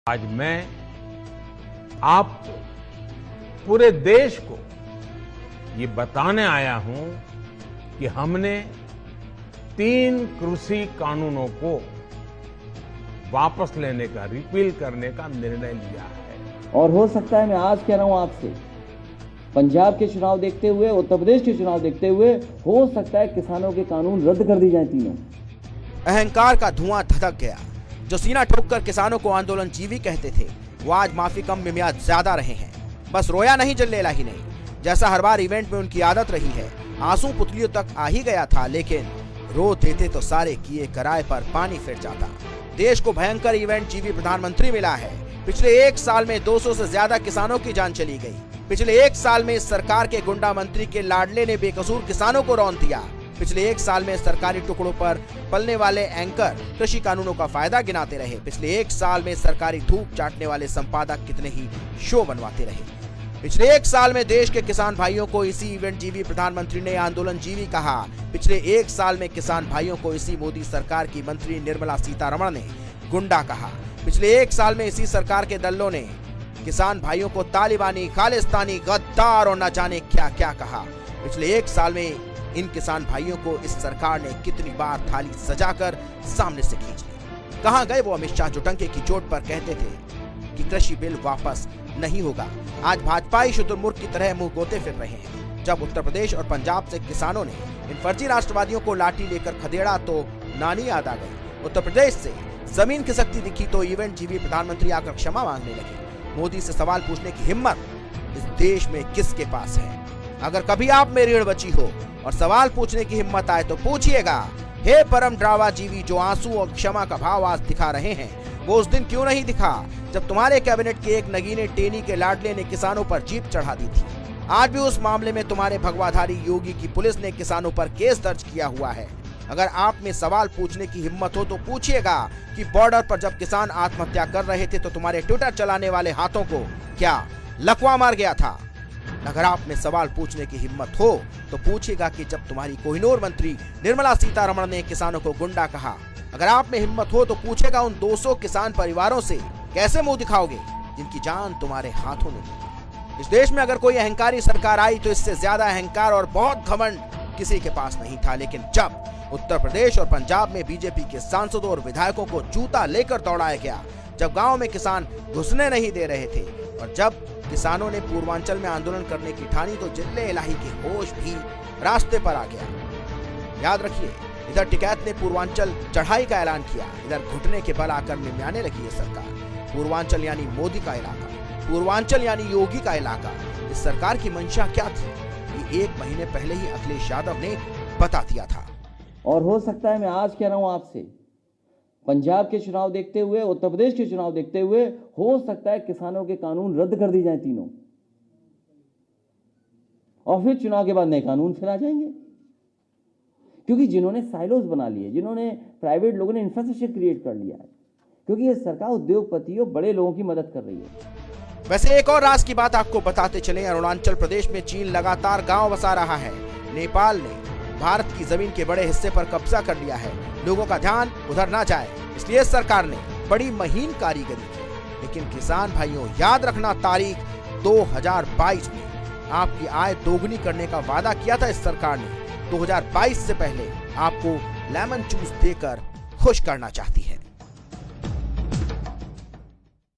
आज मैं आपको, पूरे देश को ये बताने आया हूं कि हमने 3 कृषि कानूनों को वापस लेने का, रिपील करने का निर्णय लिया है। और हो सकता है, मैं आज कह रहा हूं आपसे, पंजाब के चुनाव देखते हुए, उत्तर प्रदेश के चुनाव देखते हुए, हो सकता है किसानों के कानून रद्द कर दी जाए तीनों। अहंकार का धुआं धधक गया। जो सीना ठोककर किसानों को आंदोलन जीवी कहते थे, वो आज माफी कम में मियाद ज्यादा रहे हैं। बस रोया नहीं, जल्लेला ही नहीं, जैसा हर बार इवेंट में उनकी आदत रही है। आंसू पुतलियों तक आ ही गया था, लेकिन रो देते तो सारे किए कराए पर पानी फिर जाता। देश को भयंकर इवेंट जीवी प्रधानमंत्री मिला है। पिछले 1 साल में 200 से ज्यादा किसानों की जान चली गई। पिछले 1 साल में इस सरकार के गुंडा मंत्री के लाडले ने बेकसूर किसानों को रौंद दिया। पिछले 1 साल में सरकारी टुकड़ों पर पलने वाले एंकर कृषि कानूनों का फायदा गिनाते रहे। पिछले 1 साल में सरकारी धूप चाटने वाले संपादक कितने ही शो बनवाते रहे। पिछले 1 साल में देश के किसान भाइयों को इसी इवेंट जीवी प्रधानमंत्री ने आंदोलन जीवी कहा। पिछले 1 साल में किसान भाइयों को इसी मोदी सरकार की मंत्री निर्मला सीतारमण ने गुंडा कहा। पिछले 1 साल में इसी सरकार के दलों ने किसान भाइयों को तालिबानी, खालिस्तानी, गद्दार और न जाने क्या क्या कहा। पिछले 1 साल में इन किसान भाइयों को इस सरकार ने कितनी बार थाली सजाकर सामने से खींच ली। कहां गए वो अमित शाह जो टंके की चोट पर कहते थे कि कृषि बिल वापस नहीं होगा। आज भाजपाई शुतुरमुर्ग की तरह मुंह गोते फिर रहे हैं। जब उत्तर प्रदेश और पंजाब से किसानों ने इन फर्जी राष्ट्रवादियों को लाठी लेकर खदेड़ा तो नानी याद आ गई। उत्तर प्रदेश से जमीन खिसकती दिखी तो इवेंट जीवी प्रधानमंत्री आकर क्षमा मांगने लगे। मोदी से सवाल पूछने की हिम्मत इस देश में किसके पास है? अगर कभी आप में रीढ़ बची हो और सवाल पूछने की हिम्मत आए तो पूछिएगा, हे परम ड्रावा जीवी जो आंसू और क्षमा का भाव आज दिखा रहे हैं, वो उस दिन क्यों नहीं दिखा जब तुम्हारे कैबिनेट के एक नगीने टेनी के लाडले ने किसानों पर जीप चढ़ा दी थी। आज भी उस मामले में तुम्हारे भगवाधारी योगी की पुलिस ने किसानों पर केस दर्ज किया हुआ है। अगर आप में सवाल पूछने की हिम्मत हो तो पूछिएगा कि बॉर्डर पर जब किसान आत्महत्या कर रहे थे तो तुम्हारे ट्विटर चलाने वाले हाथों को क्या लकवा मार गया था? अगर आप में सवाल पूछने की हिम्मत हो तो पूछिएगा कि जब तुम्हारी कोहिनूर मंत्री निर्मला सीतारमण ने किसानों को गुंडा कहा। अगर आप में हिम्मत हो तो पूछेगा उन 200 किसान परिवारों से कैसे मुंह दिखाओगे जिनकी जान तुम्हारे हाथों में है। इस देश में अगर कोई अहंकारी सरकार आई तो इससे ज्यादा अहंकार और बहुत घमंड किसी के पास नहीं था। लेकिन जब उत्तर प्रदेश और पंजाब में बीजेपी के सांसदों और विधायकों को जूता लेकर दौड़ाया गया, जब गाँव में किसान घुसने नहीं दे रहे थे और जब किसानों ने पूर्वांचल में आंदोलन करने की ठानी तो जिले इलाही के होश भी रास्ते पर आ गया। याद रखिए, इधर टिकैत ने पूर्वांचल चढ़ाई का ऐलान किया, इधर घुटने के बल आकर निम्याने लगी है सरकार। पूर्वांचल यानी मोदी का इलाका, पूर्वांचल यानी योगी का इलाका। इस सरकार की मंशा क्या थी, ये 1 महीने पहले ही अखिलेश यादव ने बता दिया था। और हो सकता है, मैं आज कह रहा हूं आपसे, पंजाब के चुनाव देखते हुए, उत्तर प्रदेश के चुनाव देखते हुए, हो सकता है किसानों के कानून रद्द कर दी जाए तीनों, और फिर चुनाव के बाद नए कानून फिर आ जाएंगे। क्योंकि जिन्होंने साइलोज बना लिए, जिन्होंने प्राइवेट लोगों ने इंफ्रास्ट्रक्चर क्रिएट कर लिया है, क्योंकि ये सरकार उद्योगपतियों, बड़े लोगों की मदद कर रही है। वैसे एक और राज की बात आपको बताते चले, अरुणाचल प्रदेश में चीन लगातार गांव बसा रहा है। नेपाल ने भारत की जमीन के बड़े हिस्से पर कब्जा कर लिया है। लोगों का ध्यान उधर ना जाए, इसलिए सरकार ने बड़ी महीन कारीगरी की। लेकिन किसान भाइयों, याद रखना, तारीख 2022 में आपकी आय दोगुनी करने का वादा किया था इस सरकार ने। 2022 से पहले आपको लेमन जूस देकर खुश करना चाहती है।